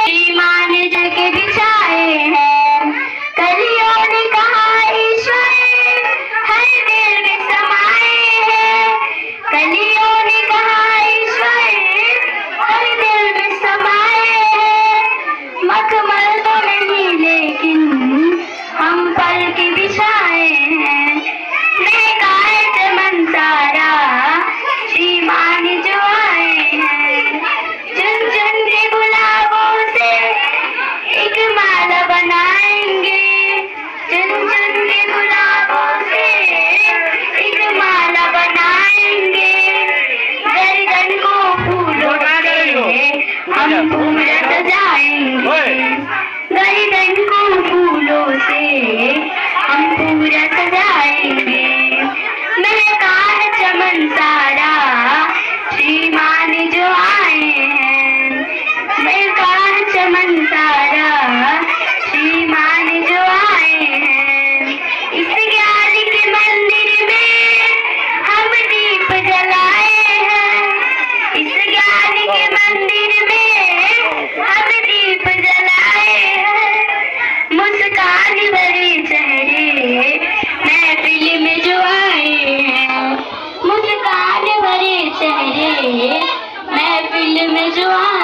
ईमान जग बिछाए हैं कलियों ने कहा ईश्वर हर दिल में समाए हैं कलियों ने कहा ईश्वर हर दिल में समाए हैं मखमल तो नहीं लेकिन हम पल के बिछाए हैं महकाए चमन सारा ईमान जो आए हैं चुन चुन के गुलाबों से एक माला बनाएंगे चुन चुन के गुलाबों से एक माला बनाएंगे गर्दन को फूलों से हम पूरा सजाएंगे गर्दन को फूलों से हम पूरा सजाएंगे महका है चमन सारा श्रीमान जो आए हैं महका है चमन सारा श्रीमान जो आए हैं इस ज्ञान के मंदिर में हम दीप जलाए हैं इस ज्ञान के मंदिर में हम दीप जलाए हैं मुस्कान भरे चेहरे महफिल में जो आए हैं मुस्कान भरे चेहरे महफिल में जो आए